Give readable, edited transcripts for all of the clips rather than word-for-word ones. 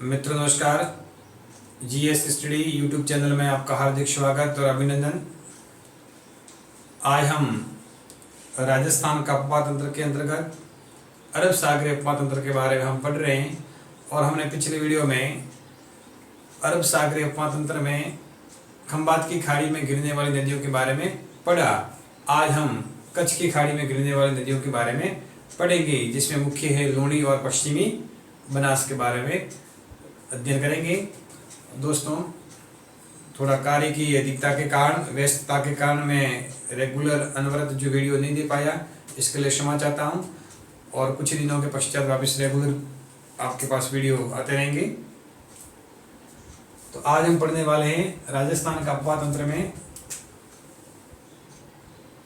मित्रों नमस्कार। GS study YouTube channel में आपका हार्दिक स्वागत और अभिनंदन। आज हम राजस्थान का उपमहातंत्र के अंतर्गत अरब सागरीय उपमहातंत्र के बारे में हम पढ़ रहे हैं और हमने पिछले वीडियो में अरब सागरीय उपमहातंत्र में खंबात की खाड़ी में गिरने वाली नदियों के बारे में पढ़ा। आज हम कच्छ की खाड़ी में गिरने वाली नदियों के बारे में पढ़ेंगे, जिसमें मुख्य है लूणी और पश्चिमी बनास के बारे में अध्ययन करेंगे। दोस्तों, थोड़ा कार्य की अधिकता के कारण, व्यस्तता के कारण मैं रेगुलर अनवरत जो वीडियो नहीं दे पाया, इसके लिए क्षमा चाहता हूं और कुछ दिनों के पश्चात वापस रेगुलर आपके पास वीडियो आते रहेंगे। तो आज हम पढ़ने वाले हैं राजस्थान का उपमहातंत्र में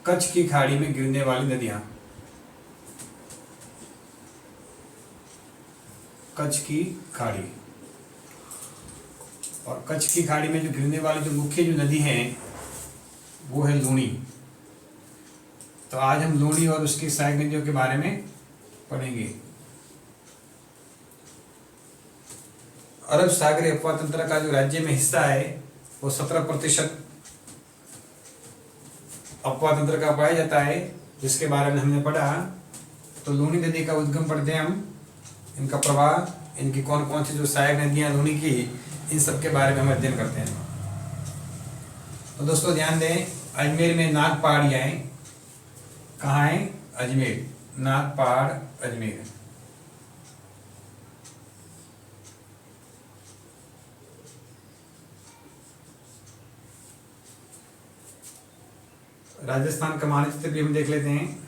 कच्छ की खाड़ी में गिरने वाली नदियां। कच्छ की खाड़ी और कच्छ की खाड़ी में जो गिरने वाली जो मुख्य जो नदी है वो है लूणी। तो आज हम लूणी और उसकी सहायक नदियों के बारे में पढ़ेंगे। अरब सागरीय उपमहातंत्र का जो राज्य में हिस्सा है वो 17% उपमहातंत्र का पाया जाता है, जिसके बारे में हमने पढ़ा। तो लूणी नदी का उद्गम पढ़ते हैं हम, इनका प्रवाह, इनकी कौन कौन सी जो सहायक नदियां लूणी की, इन सब के बारे में हम अध्ययन करते हैं। तो दोस्तों ध्यान दें, अजमेर में नागपहाड़ियाँ हैं। कहाँ है? अजमेर, नागपहाड़ अजमेर। राजस्थान का मानचित्र भी हम देख लेते हैं।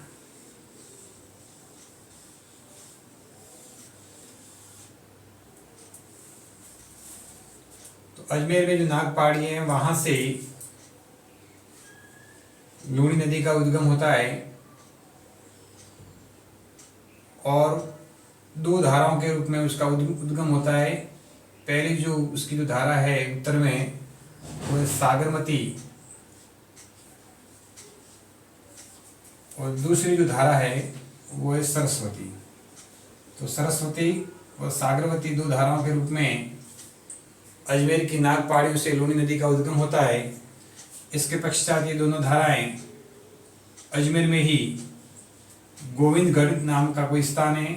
तो अजमेर में जो नागपहाड़ी है वहां से लूणी नदी का उद्गम होता है और दो धाराओं के रूप में उसका उद्गम होता है। पहली जो उसकी जो धारा है उत्तर में वो है सागरमती, और दूसरी जो धारा है वो है सरस्वती। तो सरस्वती और सागरवती दो धाराओं के रूप में अजमेर की नागपहाड़ियों से लूणी नदी का उद्गम होता है। इसके पश्चात ये दोनों धाराएं अजमेर में ही गोविंदगढ़ नाम का कोई स्थान है,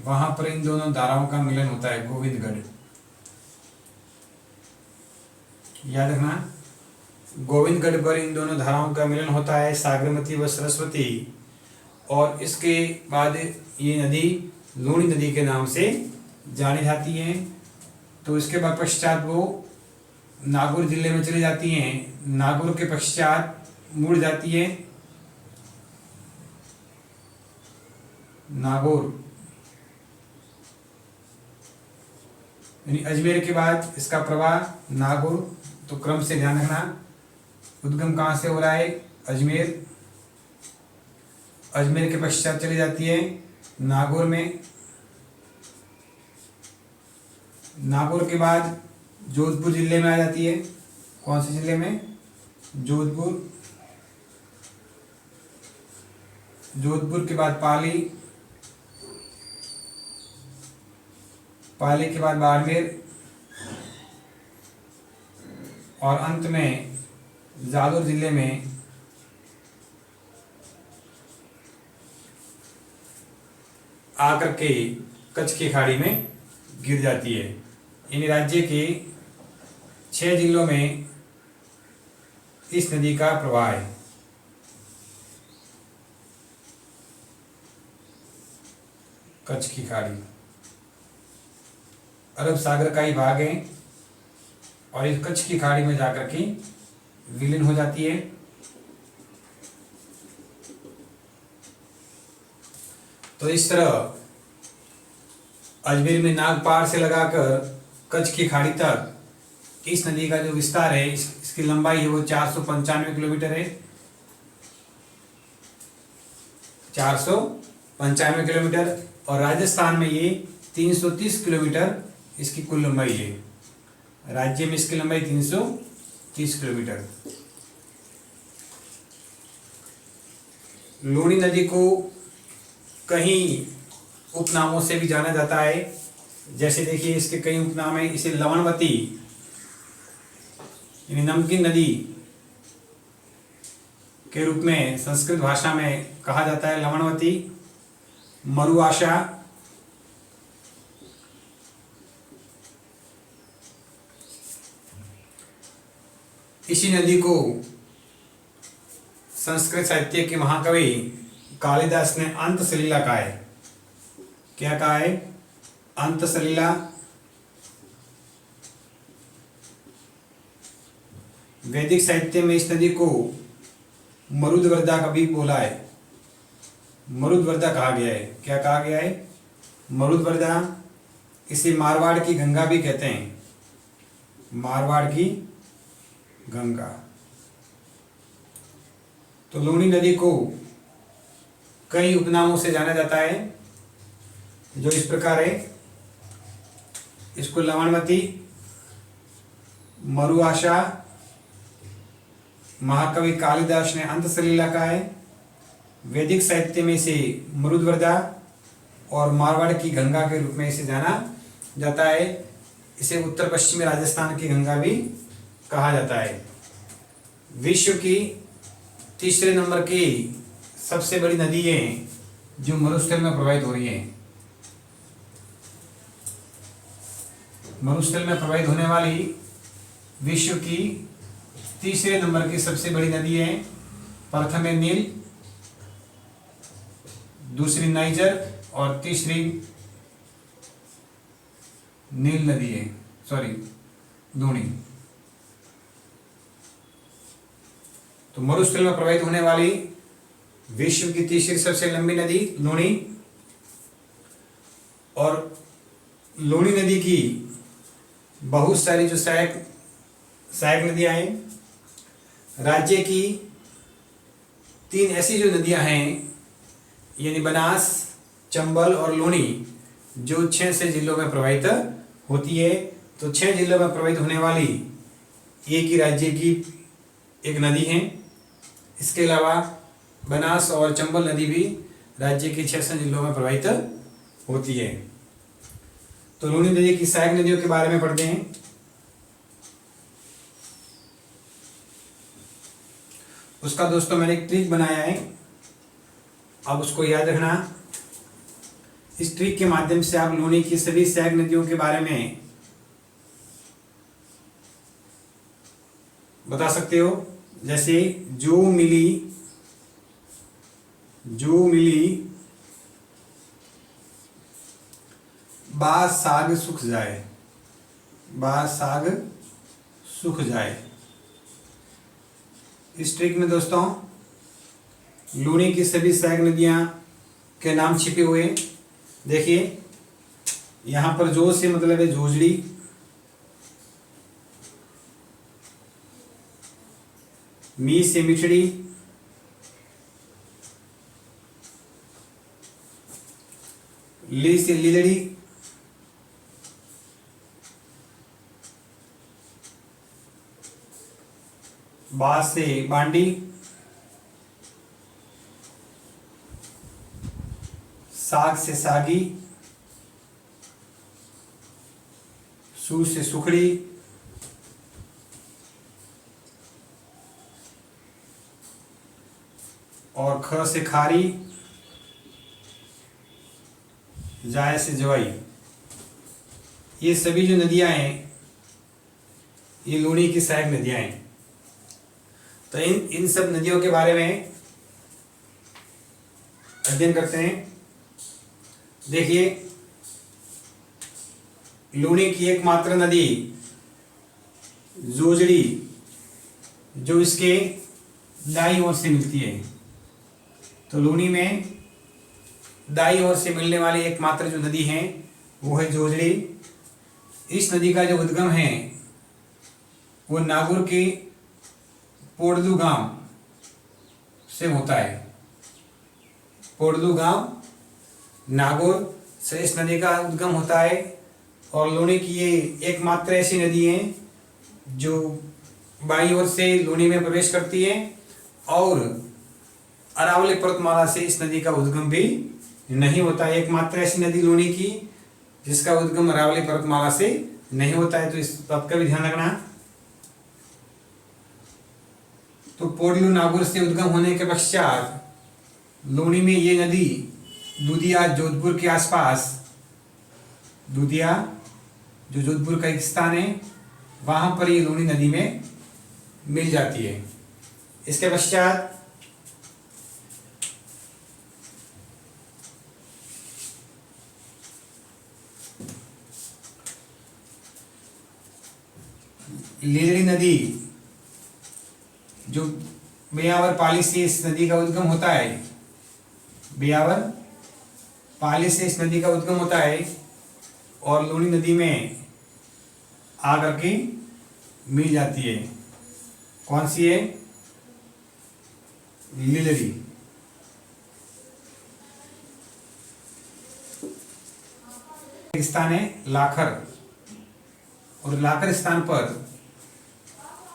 वहां पर इन दोनों धाराओं का मिलन होता है, गोविंदगढ़। याद रखना, गोविंदगढ़ पर इन दोनों धाराओं का मिलन होता है, सागरमती व सरस्वती। और इसके बाद ये नदी लूणी नदी के नाम से जानी जाती है। तो इसके बाद पश्चात वो नागौर जिले में चली जाती हैं। नागौर के पश्चात मुड़ जाती है नागौर, यानी अजमेर के बाद इसका प्रवाह नागौर। तो क्रम से ध्यान रखना, उद्गम कहाँ से हो रहा है? अजमेर। अजमेर के पश्चात चली जाती है नागौर में। नागौर के बाद जोधपुर जिले में आ जाती है। कौन से जिले में? जोधपुर। जोधपुर के बाद पाली, पाली के बाद बाड़मेर और अंत में जालोर जिले में आकर के कच्छ की खाड़ी में गिर जाती है। इन राज्य के 6 जिलों में इस नदी का प्रवाह है। कच्छ की खाड़ी अरब सागर का ही भाग है और इस कच्छ की खाड़ी में जाकर के विलीन हो जाती है। तो इस तरह अजमेर में नागपाड़ से लगाकर कच्छ की खाड़ी तक इस नदी का जो विस्तार है, इसकी लंबाई है वो 495 किलोमीटर है। 495 किलोमीटर। और राजस्थान में ये 330 किलोमीटर इसकी कुल लंबाई है। राज्य में इसकी लंबाई 330 किलोमीटर। लूणी नदी को कहीं उपनामों से भी जाना जाता है, जैसे देखिए इसके कई उपनाम है। इसे लवणवती यानी नमकीन नदी के रूप में संस्कृत भाषा में कहा जाता है। लवणवती, मरुआशा, इसी नदी को संस्कृत साहित्य के महाकवि कालिदास ने अंतसलीला कहा है। क्या कहा है? अंतसलीला। वैदिक साहित्य में इस नदी को मरुद्वर्धा कभी बोला है, मरुद्वर्धा कहा गया है। क्या कहा गया है? मरुद्वर्धा। इसे मारवाड़ की गंगा भी कहते हैं, मारवाड़ की गंगा। तो लूणी नदी को कई उपनामों से जाना जाता है, जो इस प्रकार है। इसको लवणवती, मरुआशा, महाकवि कालिदास ने अंतसलीला कहा है। वैदिक साहित्य में इसे मरुद्वर्धा और मारवाड़ की गंगा के रूप में इसे जाना जाता है। इसे उत्तर पश्चिमी राजस्थान की गंगा भी कहा जाता है। विश्व की तीसरे नंबर की सबसे बड़ी नदी है जो मरुस्थल में प्रवाहित हो रही है। मरुस्थल में प्रवाहित होने वाली विश्व की तीसरे नंबर की सबसे बड़ी नदी है। प्रथम है नील, दूसरी नाइजर और तीसरी नील नदी है, सॉरी लूणी। तो मरुस्थल में प्रवाहित होने वाली विश्व की तीसरी सबसे लंबी नदी लूणी। और लूणी नदी की बहुत सारी जो सहायक नदियां हैं। राज्य की 3 ऐसी जो नदियां हैं, यानी बनास, चंबल और लूणी, जो 6 से जिलों में प्रवाहित होती है। तो 6 जिलों में प्रवाहित होने वाली एक ही राज्य की एक नदी है। इसके अलावा बनास और चंबल नदी भी राज्य के 6 जिलों में प्रवाहित होती है। तो लूणी नदी की सहायक नदियों के बारे में पढ़ते हैं। उसका दोस्तों मैंने एक ट्रिक बनाया है, अब उसको याद रखना। इस ट्रिक के माध्यम से आप लूणी की सभी सहायक नदियों के बारे में बता सकते हो। जैसे जो मिली बा साग सूख जाए, बा साग सूख जाए। इस ट्रिक में दोस्तों लूणी की सभी सहायक नदियां के नाम छिपे हुए। देखिए यहां पर जो से मतलब है जोजड़ी, मी से मिठड़ी, ली से लीलड़ी, बा से बांडी, साग से सागी, सू से सुखड़ी, और ख से खारी, जाय से जवाई। ये सभी जो नदियां हैं ये लूणी की सहायक नदियां हैं। तो इन सब नदियों के बारे में अध्ययन करते हैं। देखिए लूणी की एकमात्र नदी जोजड़ी, जो इसके दाईं ओर से मिलती है। तो लूणी में दाईं ओर से मिलने वाली एकमात्र जो नदी है वो है जोजड़ी। इस नदी का जो उद्गम है वो नागौर के पोड़दू गांव से होता है। पोड़दू गांव नागौर से इस नदी का उद्गम होता है। और लूणी की ये एकमात्र ऐसी नदी है जो बाईं ओर से लूणी में प्रवेश करती है। और अरावली पर्वतमाला से इस नदी का उद्गम भी नहीं होता है। एकमात्र ऐसी नदी लूणी की जिसका उद्गम अरावली पर्वतमाला से नहीं होता है, तो इस बात का भी ध्यान रखना। तो पोडलू नागौर से उद्गम होने के पश्चात लूनी में ये नदी दूधिया जोधपुर के आसपास, दूधिया जो जोधपुर का एक स्थान है वहां पर ये लूनी नदी में मिल जाती है। इसके पश्चात लीलड़ी नदी जो बेयावर पाली से इस नदी का उद्गम होता है, बेयावर पाली से इस नदी का उद्गम होता है और लूनी नदी में आकर के मिल जाती है। कौन सी है? लीलड़ी। स्थान है लाखर, और लाखर स्थान पर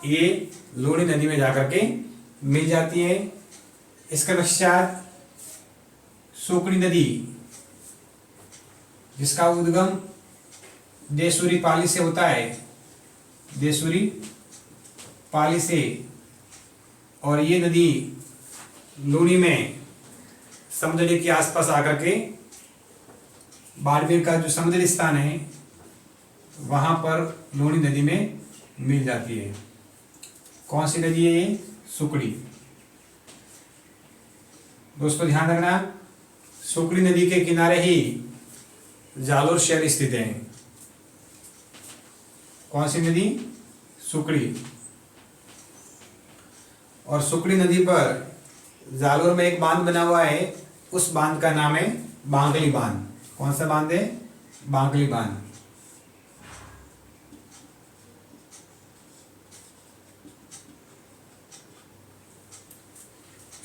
ये लूनी नदी में जाकर के मिल जाती है। इसके पश्चात सुकड़ी नदी, जिसका उद्गम देसूरी पाली से होता है, देसूरी पाली से, और ये नदी लूनी में समुद्र के आसपास आकर के बाड़मेर का जो समुद्री स्थान है वहां पर लूनी नदी में मिल जाती है। कौन सी नदी है ये? सुकड़ी। दोस्तों ध्यान रखना, सुकड़ी नदी के किनारे ही जालोर शहर स्थित है। कौन सी नदी? सुकड़ी। और सुकड़ी नदी पर जालोर में एक बांध बना हुआ है, उस बांध का नाम है बांगली बांध। कौन सा बांध है? बांगली बांध।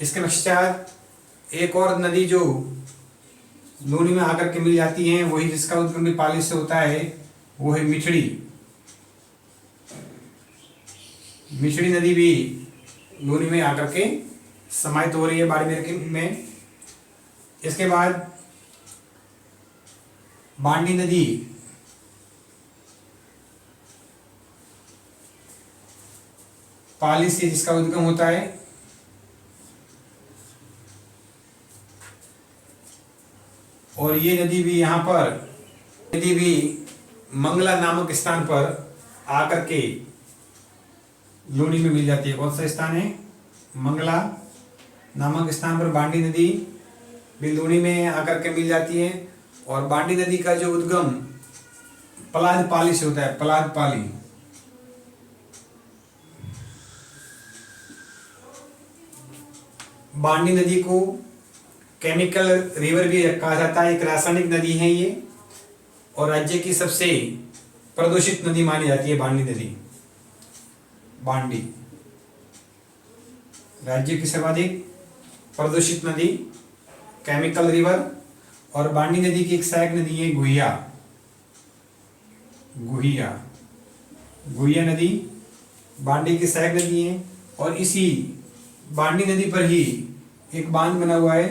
इसके पश्चात एक और नदी जो लूनी में आकर के मिल जाती है, वही जिसका उद्गम भी पाली से होता है, वो है मिठड़ी। मिठड़ी नदी भी लूनी में आकर के समाहित हो रही है बाड़मेर में। इसके बाद बांडी नदी, पाली से जिसका उद्गम होता है, और ये नदी भी यहाँ पर, नदी भी मंगला नामक स्थान पर आकर के लूनी में मिल जाती है। कौन सा स्थान है? मंगला नामक स्थान पर बांडी नदी भी लूनी में आकर के मिल जाती है। और बांडी नदी का जो उद्गम पलाद पाली से होता है, पलाद पाली। बांडी नदी को केमिकल रिवर भी कहा जाता है, एक रासायनिक नदी है ये, और राज्य की सबसे प्रदूषित नदी मानी जाती है बांडी नदी। बांडी राज्य की सर्वाधिक प्रदूषित नदी, केमिकल रिवर। और बांडी नदी की एक सहायक नदी है गुहिया, गुहिया, गुहिया नदी बांडी की सहायक नदी है। और इसी बांडी नदी पर ही एक बांध बना हुआ है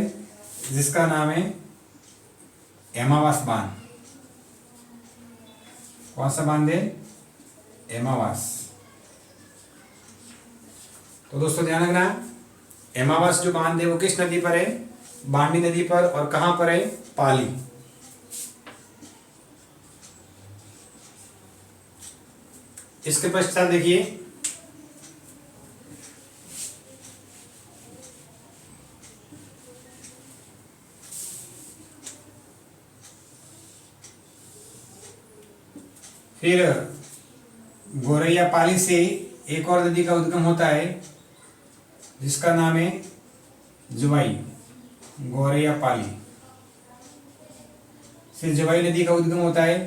जिसका नाम है एमावास बांध। कौन सा बांध है? एमावास। तो दोस्तों ध्यान रखना, एमावास जो बांध है वो किस नदी पर है? बांडी नदी पर। और कहां पर है? पाली। इसके पश्चात देखिए फिर गोरैया पाली से एक और नदी का उद्गम होता है जिसका नाम है जुवाई। गोरैया पाली से जुवाई नदी का उद्गम होता है।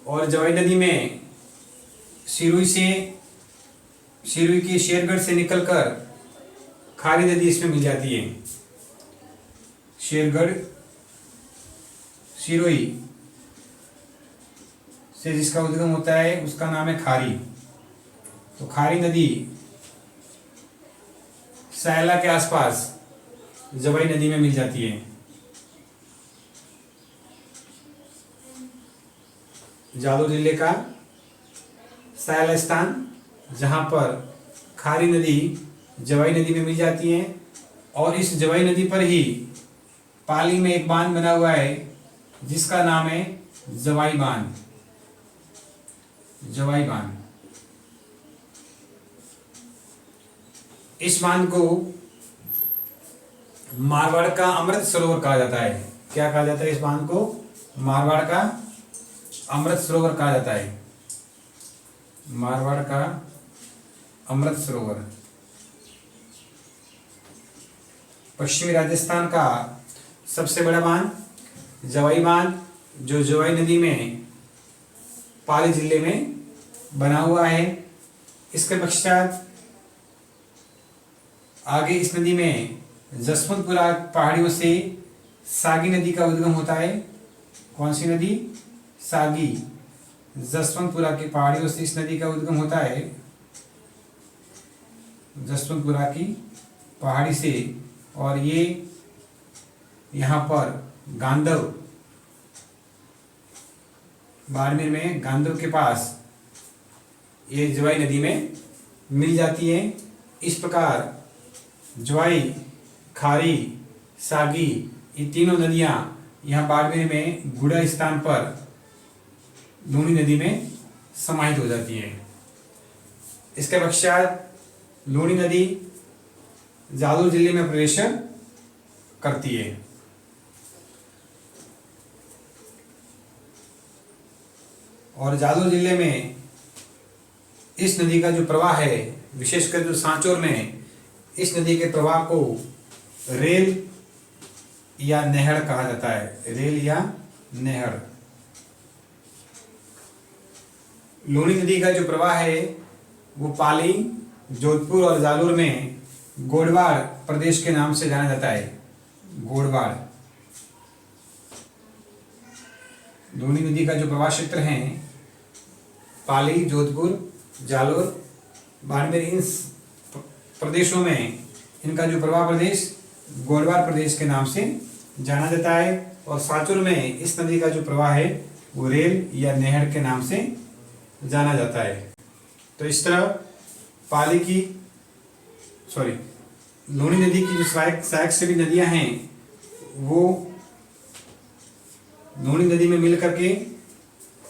और जुवाई नदी में सिरुई की शेरगढ़ से निकलकर खारी नदी इसमें मिल जाती है। शेरगढ़ सिरुई से जिसका उद्गम होता है उसका नाम है खारी। तो खारी नदी सैला के आसपास जवाई नदी में मिल जाती है। जालौर जिले का सायल स्थान, जहाँ पर खारी नदी जवाई नदी में मिल जाती है। और इस जवाई नदी पर ही पाली में एक बांध बना हुआ है जिसका नाम है जवाई बांध। जवाई बांध, इस बांध को मारवाड़ का अमृत सरोवर कहा जाता है। क्या कहा जाता है इस बांध को? मारवाड़ का अमृत सरोवर कहा जाता है। मारवाड़ का अमृत सरोवर पश्चिमी राजस्थान का सबसे बड़ा बांध जवाई बांध, जो जवाई नदी में पाली जिले में बना हुआ है। इसके पश्चात आगे इस नदी में जसवंतपुरा पहाड़ियों से सागी नदी का उद्गम होता है। कौन सी नदी? सागी। जसवंतपुरा की पहाड़ियों से इस नदी का उद्गम होता है। जसवंतपुरा की पहाड़ी से, और ये यहाँ पर गांधव, बाड़मेर में गांधव के पास ये जवाई नदी में मिल जाती है। इस प्रकार जवाई, खारी, सागी, ये तीनों नदियाँ यहाँ बाड़मेर में गुड़ा स्थान पर लूणी नदी में समाहित हो जाती है। इसके पश्चात लूणी नदी जालौर जिले में प्रवेश करती है। और जालौर जिले में इस नदी का जो प्रवाह है, विशेषकर जो सांचौर में, इस नदी के प्रवाह को रेल या नहर कहा जाता है। रेल या नहर। लूणी नदी का जो प्रवाह है वो पाली, जोधपुर और जालौर में गोडवाड़ प्रदेश के नाम से जाना जाता है। गोडवाड़। लूणी नदी का जो प्रवाह क्षेत्र है पाली, जोधपुर, जालौर, बाड़मेर, इन प्रदेशों में इनका जो प्रवाह प्रदेश गोडवाड़ प्रदेश के नाम से जाना जाता है। और सांचौर में इस नदी का जो प्रवाह है वो रेल या नहर के नाम से जाना जाता है। तो इस तरह पाली की लूणी नदी की जो सहायक सभी नदियां हैं वो लूणी नदी में मिल करके,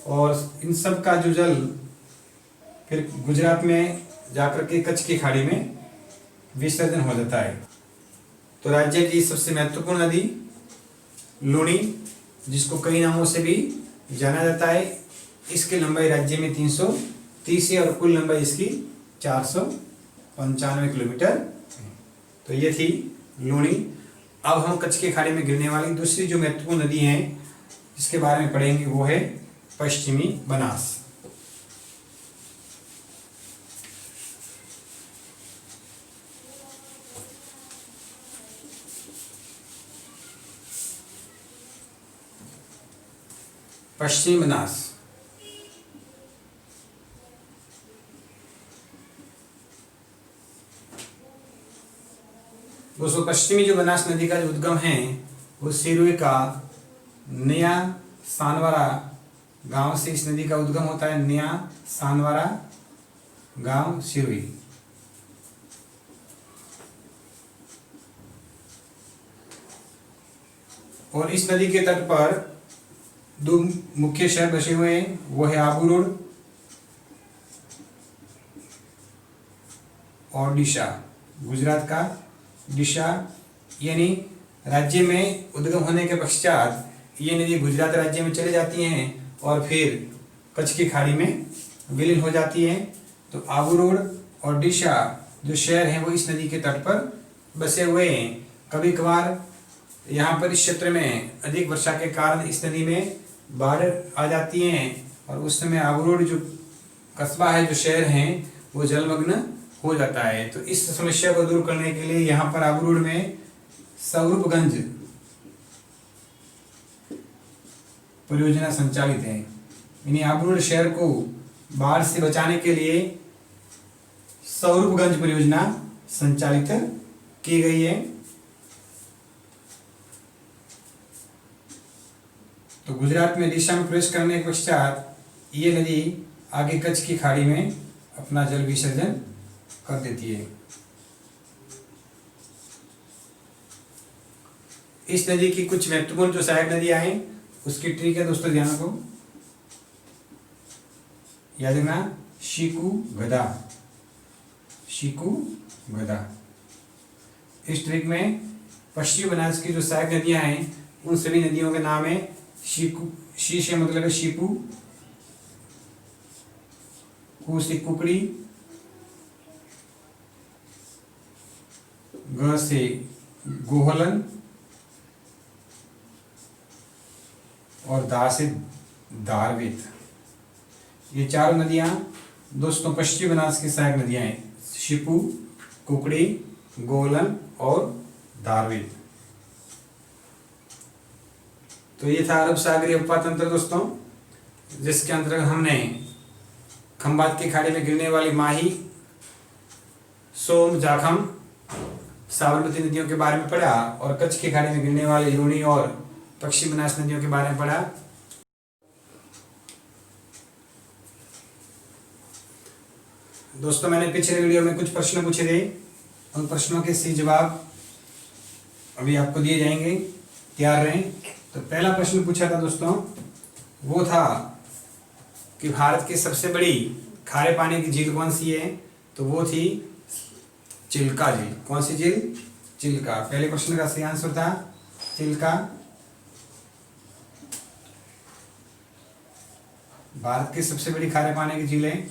और इन सब का जो जल फिर गुजरात में जाकर के कच्छ की खाड़ी में विसर्जन हो जाता है। तो राज्य की सबसे महत्वपूर्ण नदी लूणी, जिसको कई नामों से भी जाना जाता है, इसकी लंबाई राज्य में 330 है और कुल लंबाई इसकी 495 किलोमीटर है। तो ये थी लूणी। अब हम कच्छ की खाड़ी में गिरने वाली दूसरी जो महत्वपूर्ण नदी है जिसके बारे में पढ़ेंगे वो है पश्चिमी बनास। पश्चिमी बनास दोस्तों, पश्चिमी जो बनास नदी का जो उद्गम है वो सिरोही का नया सानवारा गांव से इस नदी का उद्गम होता है। नया सानवारा गांव, सिरोही। और इस नदी के तट पर दो मुख्य शहर बसे हुए हैं, वो है आबू रोड और डिशा। गुजरात का डिशा, यानी राज्य में उद्गम होने के पश्चात ये नदी गुजरात राज्य में चले जाती हैं और फिर कच्छ की खाड़ी में विलीन हो जाती है। तो आबू रोड और डिशा जो शहर हैं वो इस नदी के तट पर बसे हुए हैं। कभी कभार यहाँ पर इस क्षेत्र में अधिक वर्षा के कारण इस नदी में बाढ़ आ जाती हैं और उस समय आबू रोड जो कस्बा है, जो शहर हैं, वो जलमग्न हो जाता है। तो इस समस्या को दूर करने के लिए यहाँ पर आबू रोड में स्वरूपगंज परियोजना संचालित है। यानी आबू रोड शहर को बाढ़ से बचाने के लिए स्वरूपगंज परियोजना संचालित की गई है। तो गुजरात में दिशा में प्रवेश करने के पश्चात ये नदी आगे कच्छ की खाड़ी में अपना जल विसर्जन कर देती है। इस नदी की कुछ महत्वपूर्ण जो सहायक नदियां हैं उसकी ट्रिक है दोस्तों, ध्यान रखो, याद रखना, शीकू गदा, शीकू गदा। इस ट्रिक में पश्चिमी बनारस की जो सहायक नदियां हैं उन सभी नदियों के नाम है शीकू, शी से मतलब है शीपू, कु से कुकड़ी, ग से गोहलन और दा से दारवित। ये चारों नदियां दोस्तों पश्चिमी बनारस की सहायक नदियां हैं, शिपू, कुकड़ी, गोलन और दारवित। तो ये था अरब सागरीय उपा तंत्र दोस्तों, जिसके अंतर्गत हमने खंबात की खाड़ी में गिरने वाली माही, सोम, जाखम, साबरमती नदियों के बारे में पढ़ा और कच्छ की खाड़ी में गिरने वाली लूनी और पश्चिमी बनास नदियों के बारे में पढ़ा। दोस्तों मैंने पिछले वीडियो में कुछ प्रश्न पूछे थे, उन प्रश्नों के सही जवाब अभी आपको दिए जाएंगे, तैयार रहें। तो पहला प्रश्न पूछा था दोस्तों, वो था कि भारत की सबसे बड़ी खारे पानी की झील कौन सी है, तो वो थी चिल्का झील। कौन सी झील? चिल्का। पहले प्रश्न का सही आंसर था चिल्का। भारत की सबसे बड़ी खारे पानी की झील है।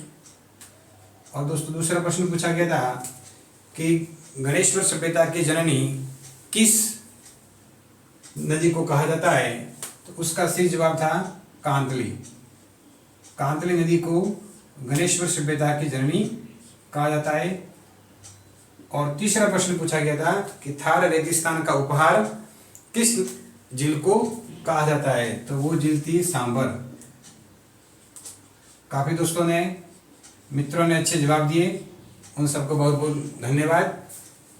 और दोस्तों दूसरा प्रश्न पूछा गया था कि गणेश्वर सभ्यता की जननी किस नदी को कहा जाता है, तो उसका सही जवाब था कांतली। कांतली नदी को गणेश्वर सभ्यता की जननी कहा जाता है। और तीसरा प्रश्न पूछा गया था कि थार रेगिस्तान का उपहार किस झील को कहा जाता है, तो वो झील थी सांबर। काफी दोस्तों ने, मित्रों ने अच्छे जवाब दिए, उन सबको बहुत बहुत धन्यवाद।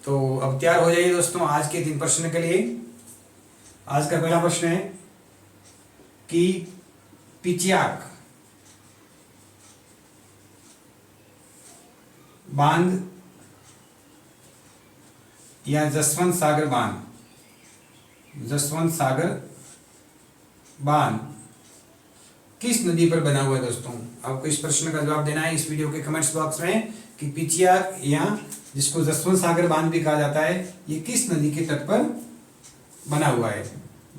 तो अब तैयार हो जाइए दोस्तों आज के 3 प्रश्न के लिए। आज का पहला प्रश्न है कि पिचियाक बांध या जसवंत सागर बांध, जसवंत सागर बांध किस नदी पर बना हुआ है दोस्तों? आपको इस प्रश्न का जवाब देना है इस वीडियो के कमेंट्स बॉक्स में कि पिचियाक या जिसको जसवंत सागर बांध भी कहा जाता है, ये किस नदी के तट पर बना हुआ है।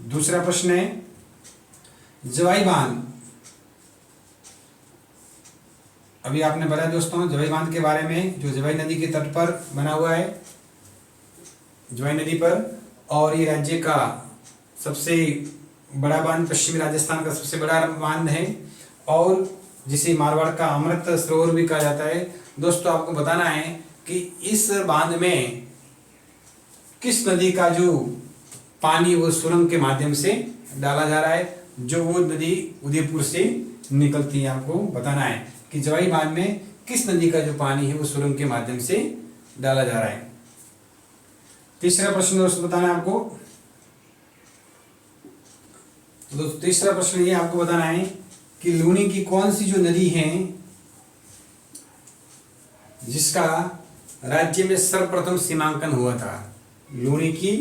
दूसरा प्रश्न है जवाई बांध, अभी आपने बताया दोस्तों जवाई बांध के बारे में, जो जवाई नदी के तट पर बना हुआ है, जवाई नदी पर। और ये राज्य का सबसे बड़ा बांध, पश्चिमी राजस्थान का सबसे बड़ा बांध है और जिसे मारवाड़ का अमृत सरोवर भी कहा जाता है। दोस्तों आपको बताना है कि इस बांध में किस नदी का जो पानी वो सुरंग के माध्यम से डाला जा रहा है, जो वो नदी उदयपुर से निकलती है। आपको बताना है कि जवाई बांध में किस नदी का जो पानी है वो सुरंग के माध्यम से डाला जा रहा है। तीसरा प्रश्न दोस्तों बताना है आपको, तो दोस्तों तीसरा प्रश्न ये आपको बताना है कि लूनी की कौन सी जो नदी है जिसका राज्य में सर्वप्रथम सीमांकन हुआ था। लूनी की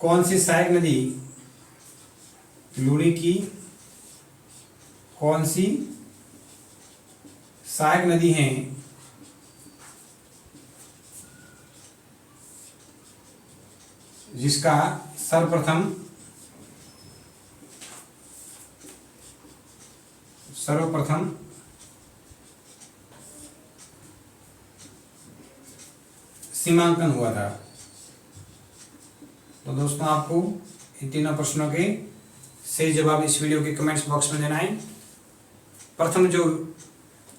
कौन सी सहायक नदी, लूनी की कौन सी सहायक नदी है जिसका सर्वप्रथम सीमांकन हुआ था। तो दोस्तों आपको इन तीनों प्रश्नों के सही जवाब इस वीडियो के कमेंट्स बॉक्स में देना है। प्रथम जो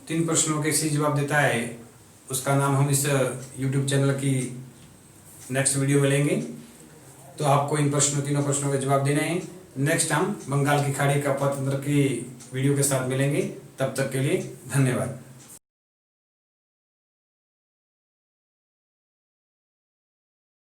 3 प्रश्नों के सही जवाब देता है उसका नाम हम इस YouTube चैनल की नेक्स्ट वीडियो में लेंगे। तो आपको इन तीनों प्रश्नों के जवाब देने हैं। नेक्स्ट हम बंगाल की खाड़ी का उपतंत्र की वीडियो के साथ मिलेंगे। तब तक के लिए धन्यवाद।